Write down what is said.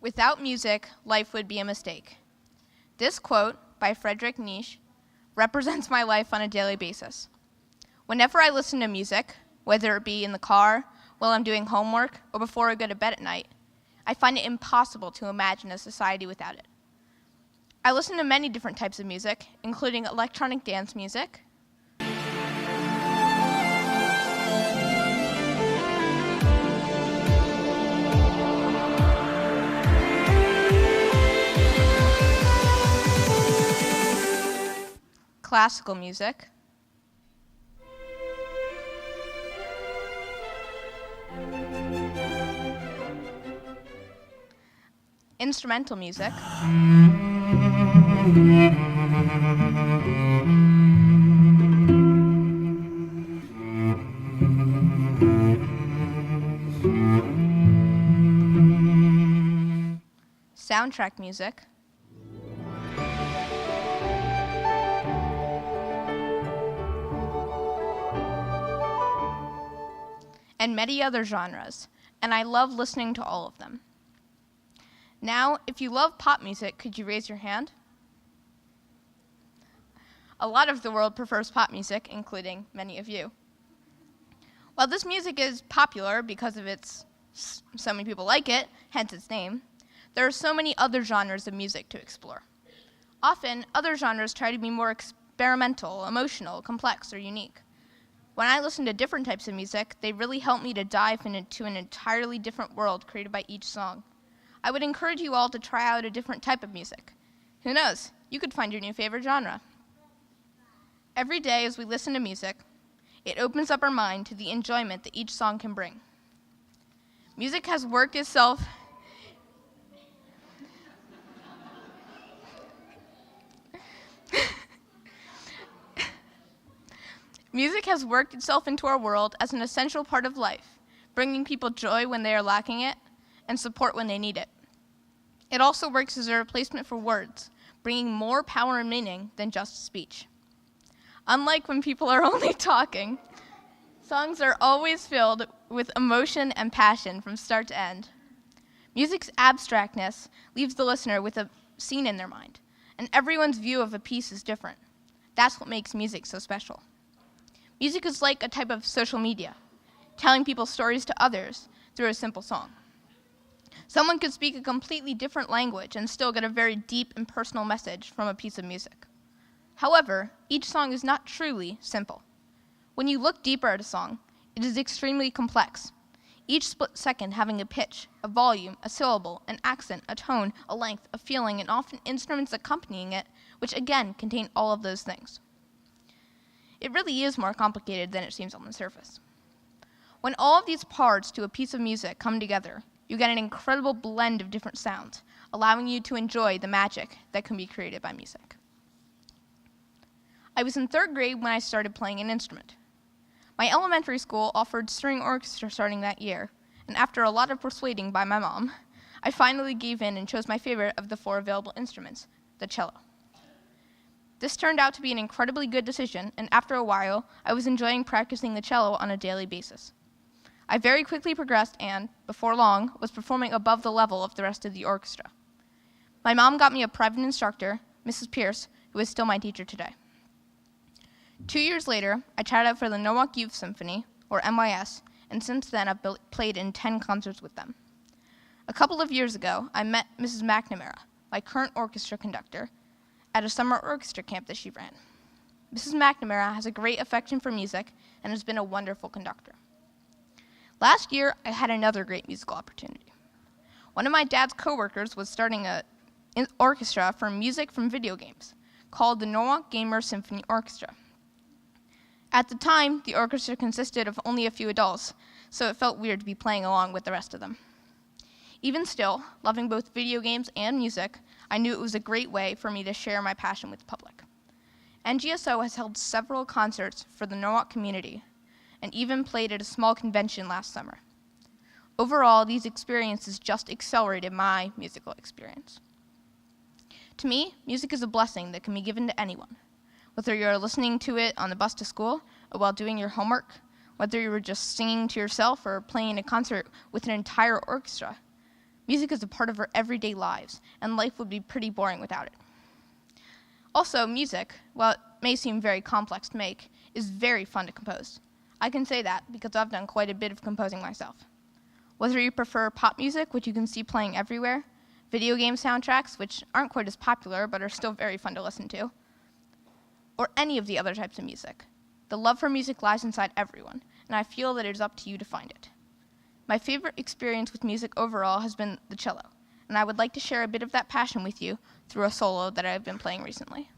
Without music, life would be a mistake. This quote by Friedrich Nietzsche represents my life on a daily basis. Whenever I listen to music, whether it be in the car, while I'm doing homework, or before I go to bed at night, I find it impossible to imagine a society without it. I listen to many different types of music, including electronic dance music, classical music, instrumental music, soundtrack music, and many other genres, and I love listening to all of them. Now, if you love pop music, could you raise your hand? A lot of the world prefers pop music, including many of you. While this music is popular because of so many people like it, hence its name, there are so many other genres of music to explore. Often, other genres try to be more experimental, emotional, complex, or unique. When I listen to different types of music, they really help me to dive into an entirely different world created by each song. I would encourage you all to try out a different type of music. Who knows? You could find your new favorite genre. Every day as we listen to music, it opens up our mind to the enjoyment that each song can bring. Music has worked itself Music has worked itself into our world as an essential part of life, bringing people joy when they are lacking it and support when they need it. It also works as a replacement for words, bringing more power and meaning than just speech. Unlike when people are only talking, songs are always filled with emotion and passion from start to end. Music's abstractness leaves the listener with a scene in their mind, and everyone's view of a piece is different. That's what makes music so special. Music is like a type of social media, telling people stories to others through a simple song. Someone could speak a completely different language and still get a very deep and personal message from a piece of music. However, each song is not truly simple. When you look deeper at a song, it is extremely complex, each split second having a pitch, a volume, a syllable, an accent, a tone, a length, a feeling, and often instruments accompanying it, which again contain all of those things. It really is more complicated than it seems on the surface. When all of these parts to a piece of music come together, you get an incredible blend of different sounds, allowing you to enjoy the magic that can be created by music. I was in 3rd grade when I started playing an instrument. My elementary school offered string orchestra starting that year, and after a lot of persuading by my mom, I finally gave in and chose my favorite of the 4 available instruments, the cello. This turned out to be an incredibly good decision, and after a while, I was enjoying practicing the cello on a daily basis. I very quickly progressed and, before long, was performing above the level of the rest of the orchestra. My mom got me a private instructor, Mrs. Pierce, who is still my teacher today. 2 years later, I tried out for the Norwalk Youth Symphony, or NYS, and since then I've played in 10 concerts with them. A couple of years ago, I met Mrs. McNamara, my current orchestra conductor, at a summer orchestra camp that she ran. Mrs. McNamara has a great affection for music and has been a wonderful conductor. Last year, I had another great musical opportunity. One of my dad's coworkers was starting an orchestra for music from video games called the Norwalk Gamer Symphony Orchestra. At the time, the orchestra consisted of only a few adults, so it felt weird to be playing along with the rest of them. Even still, loving both video games and music, I knew it was a great way for me to share my passion with the public. NGSO has held several concerts for the Norwalk community and even played at a small convention last summer. Overall, these experiences just accelerated my musical experience. To me, music is a blessing that can be given to anyone, whether you're listening to it on the bus to school or while doing your homework, whether you were just singing to yourself or playing a concert with an entire orchestra. Music is a part of our everyday lives, and life would be pretty boring without it. Also, music, while it may seem very complex to make, is very fun to compose. I can say that because I've done quite a bit of composing myself. Whether you prefer pop music, which you can see playing everywhere, video game soundtracks, which aren't quite as popular but are still very fun to listen to, or any of the other types of music, the love for music lies inside everyone, and I feel that it is up to you to find it. My favorite experience with music overall has been the cello, and I would like to share a bit of that passion with you through a solo that I have been playing recently.